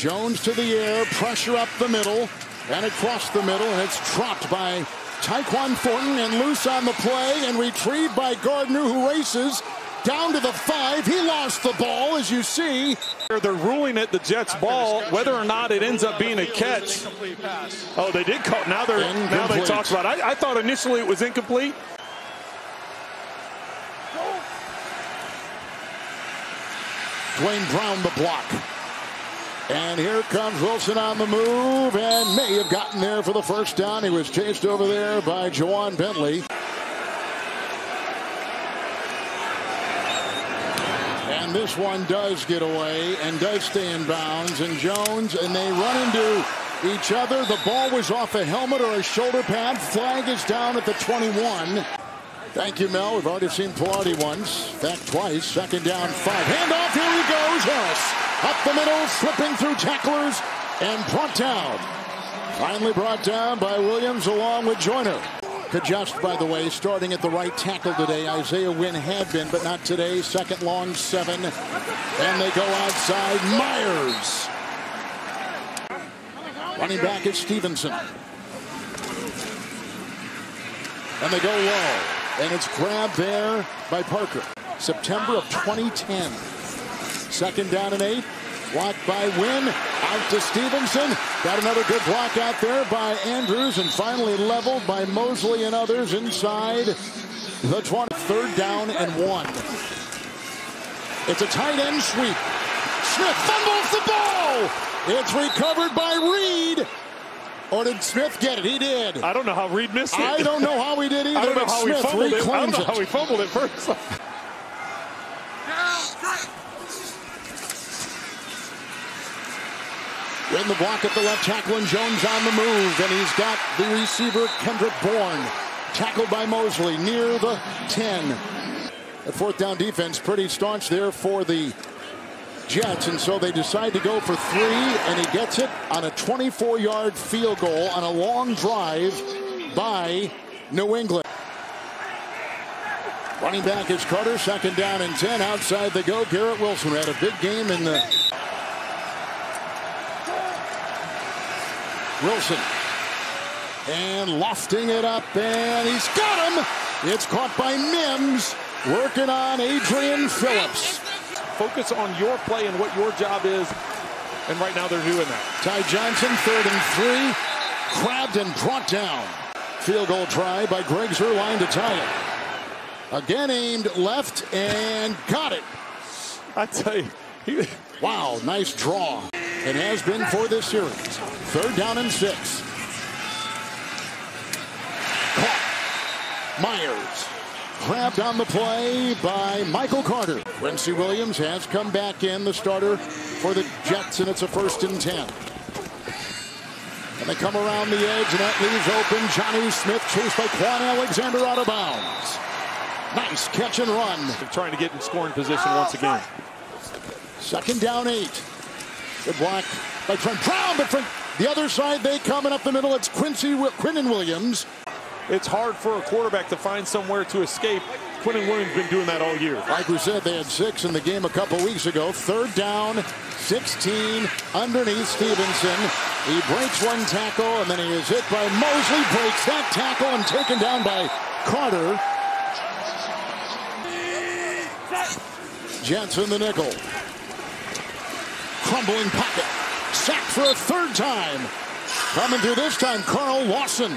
Jones to the air, pressure up the middle and across the middle, and it's dropped by Tyquan Thornton and loose on the play and retrieved by Gardner, who races down to the 5. He lost the ball, as you see. They're ruling it the Jets' ball, whether or not it ends up being a catch. Oh, they did call. Now they talk about it. I thought initially it was incomplete. Dwayne Brown the block. And here comes Wilson on the move and may have gotten there for the first down. He was chased over there by Jawan Bentley. And this one does get away and does stay in bounds. And Jones, and they run into each other. The ball was off a helmet or a shoulder pad. Flag is down at the 21. Thank you, Mel. We've already seen Pilardi once. In fact, twice. Second down, 5. Handoff. Here he goes. Harris up the middle, slipping through tacklers and brought down. Finally brought down by Williams along with Joyner. Adjust, by the way, starting at the right tackle today. Isaiah Wynn had been, but not today. Second long 7. And they go outside. Myers. Running back is Stevenson. And they go low. And it's grabbed there by Parker. September of 2010. Second down and 8. Blocked by Wynn. Out to Stevenson. Got another good block out there by Andrews. And finally leveled by Mosley and others inside the 20. Third down and 1. It's a tight end sweep. Smith fumbles the ball. It's recovered by Reed. Or did Smith get it? He did. I don't know how Reed missed it. I don't know how he did either. I don't know how he fumbled it. I don't know how he fumbled it first. In the block at the left tackle, and Jones on the move, and he's got the receiver Kendrick Bourne tackled by Mosley near the 10. The fourth down defense pretty staunch there for the Jets, and so they decide to go for 3, and he gets it on a 24-yard field goal on a long drive by New England. Running back is Carter. Second down and 10. Outside they go. Garrett Wilson had a big game in the Wilson. And lofting it up, and he's got him. It's caught by Mims, working on Adrian Phillips. Focus on your play and what your job is, and right now they're doing that. Ty Johnson, 3rd and 3, grabbed and brought down. Field goal try by Greg Zuerlein to tie it. Again aimed left and got it. I tell you. Wow, nice draw. It has been for this series. 3rd down and 6. Caught. Myers. Grabbed on the play by Michael Carter. Quincy Williams has come back in, the starter for the Jets, and it's a 1st and 10. And they come around the edge, and that leaves open Johnny Smith, chased by Quan Alexander out of bounds. Nice catch and run. They're trying to get in scoring position once again. 2nd down 8. Good block by Trent Brown, but from the other side they come, and up the middle it's Quinnen Williams. It's hard for a quarterback to find somewhere to escape. Quinnen Williams has been doing that all year. Like we said, they had 6 in the game a couple weeks ago. 3rd down, 16 underneath Stevenson. He breaks one tackle, and then he is hit by Mosley. Breaks that tackle and taken down by Carter. Jets in the nickel. Crumbling pocket. Sacked for a 3rd time. Coming through this time, Carl Lawson.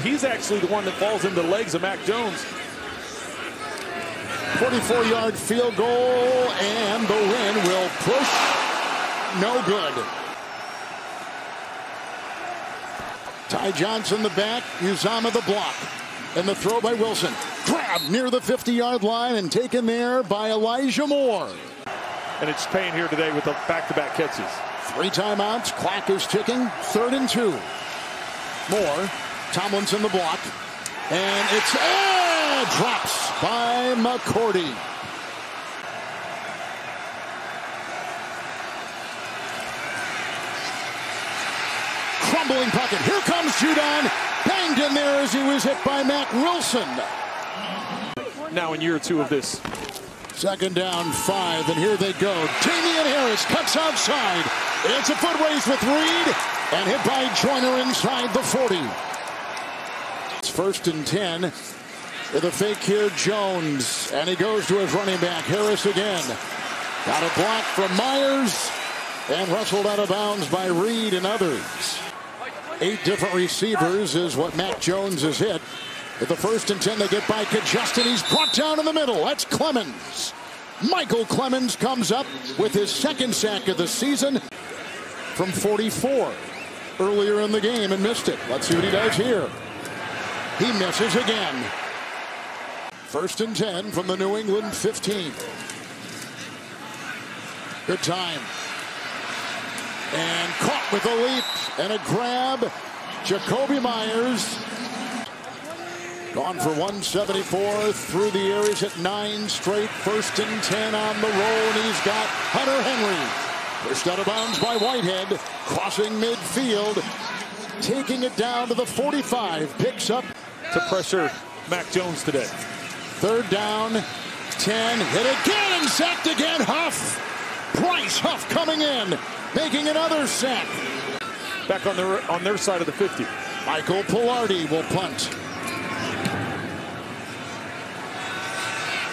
He's actually the one that falls into the legs of Mac Jones. 44-yard field goal, and the win will push. No good. Ty Johnson the back, Uzama the block. And the throw by Wilson. Grabbed near the 50-yard line and taken there by Elijah Moore. And it's paying here today with the back-to-back catches. 3 timeouts. Clock is ticking. 3rd and 2. Moore. Tomlinson the block. And it's drops by McCourty. Crumbling pocket. Here comes Judon. Banged in there as he was hit by Matt Wilson. Now in year 2 of this. 2nd down 5, and here they go. Damian Harris cuts outside. It's a foot race with Reed and hit by Joyner inside the 40. It's 1st and 10 with a fake here, Jones, and he goes to his running back, Harris again. Got a block from Myers and wrestled out of bounds by Reed and others. 8 different receivers is what Mac Jones has hit. At the 1st and 10, they get by Justin. He's brought down in the middle. That's Clemens. Michael Clemens comes up with his 2nd sack of the season from 44 earlier in the game and missed it. Let's see what he does here. He misses again. 1st and 10 from the New England 15. Good time. And caught with a leap and a grab. Jacoby Myers. Gone for 174 through the air. He's at 9 straight. 1st and 10 on the roll, and he's got Hunter Henry. Pushed out of bounds by Whitehead. Crossing midfield. Taking it down to the 45. Picks up to pressure Mac Jones today. 3rd down, 10. Hit again and sacked again. Huff. Bryce Huff coming in, making another sack. Back on their side of the 50. Michael Pilardi will punt.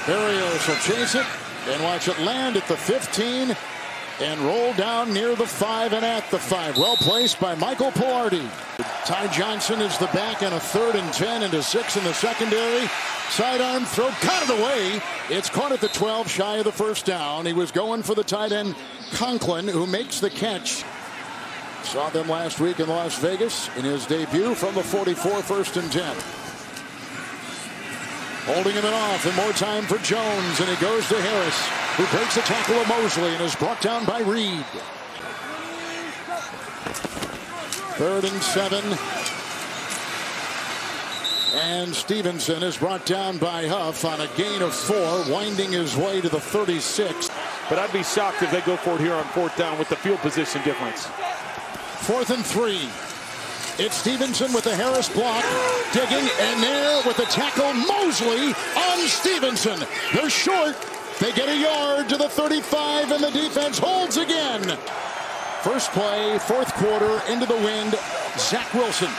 Berrios will chase it and watch it land at the 15 and roll down near the 5 and at the 5. Well placed by Michael Pilardi. Ty Johnson is the back on a 3rd and 10 into 6 in the secondary. Sidearm throw, cut it away. It's caught at the 12, shy of the 1st down. He was going for the tight end Conklin, who makes the catch. Saw them last week in Las Vegas in his debut from the 44, 1st and 10. Holding him off, and more time for Jones, and he goes to Harris, who breaks the tackle of Mosley and is brought down by Reed. 3rd and 7. And Stevenson is brought down by Huff on a gain of 4, winding his way to the 36. But I'd be shocked if they go for it here on 4th down with the field position difference. 4th and 3. It's Stevenson with the Harris block, digging, and there with the tackle, Mosley on Stevenson. They're short. They get a yard to the 35, and the defense holds again. First play, 4th quarter, into the wind, Zach Wilson.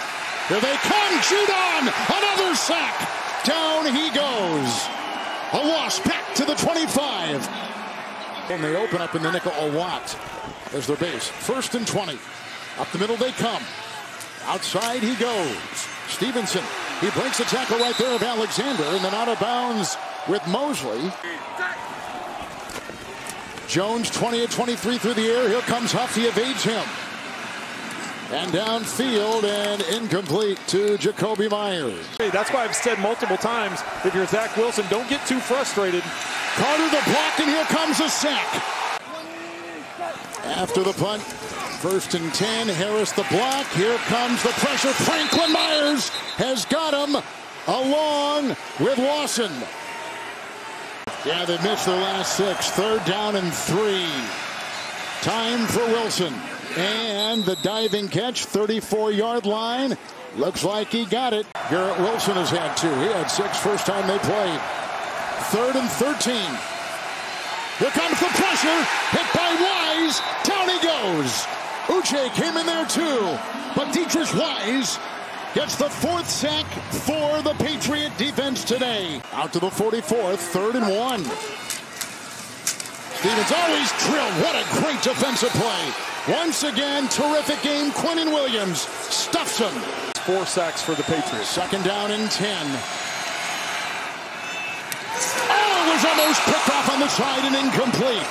Here they come, Judon, another sack. Down he goes. A loss back to the 25. And they open up in the nickel a lot as their base. 1st and 20. Up the middle they come. Outside he goes. Stevenson, he breaks the tackle right there of Alexander, and then out of bounds with Mosley. Jones 20 of 23 through the air. Here comes Huff. He evades him. And downfield and incomplete to Jacoby Myers. Hey, that's why I've said multiple times, if you're Zach Wilson, don't get too frustrated. Carter the block, and here comes a sack. After the punt, 1st and 10. Harris the block. Here comes the pressure. Franklin Myers has got him along with Lawson. Yeah, they missed their last 6. 3rd down and 3. Time for Wilson. And the diving catch, 34-yard line. Looks like he got it. Garrett Wilson has had 2. He had 6 first time they played. 3rd and 13. Here comes the pressure. Hit by Wise. Down he goes. Uche came in there too. But Dietrich Wise gets the 4th sack for the Patriot defense today. Out to the 44th, 3rd and 1. Stevens always drilled. What a great defensive play. Once again, terrific game. Quinnen Williams stuffs him. 4 sacks for the Patriots. 2nd down and 10. Oh, it was almost picked off on the side and incomplete.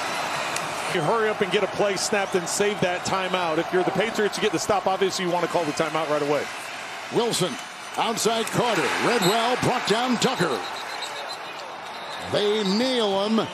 You hurry up and get a play snapped and save that timeout. If you're the Patriots, you get the stop. Obviously, you want to call the timeout right away. Wilson, outside Carter. Redwell brought down Tucker. They nail him.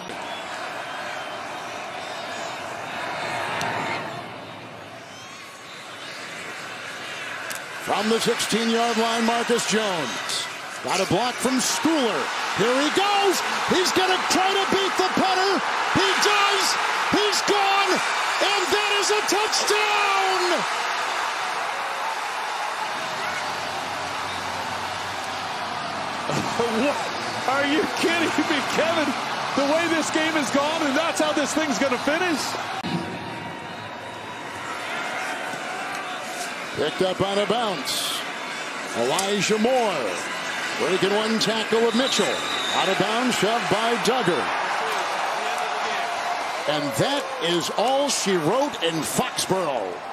From the 16-yard line, Marcus Jones. Got a block from Schooler. Here he goes. He's going to try to beat the punter. He does. He's gone. And that is a touchdown. Are you kidding me, Kevin? The way this game has gone, and that's how this thing's going to finish? Picked up on a bounce. Elijah Moore breaking one tackle of Mitchell. Out of bounds, shoved by Duggar. And that is all she wrote in Foxborough.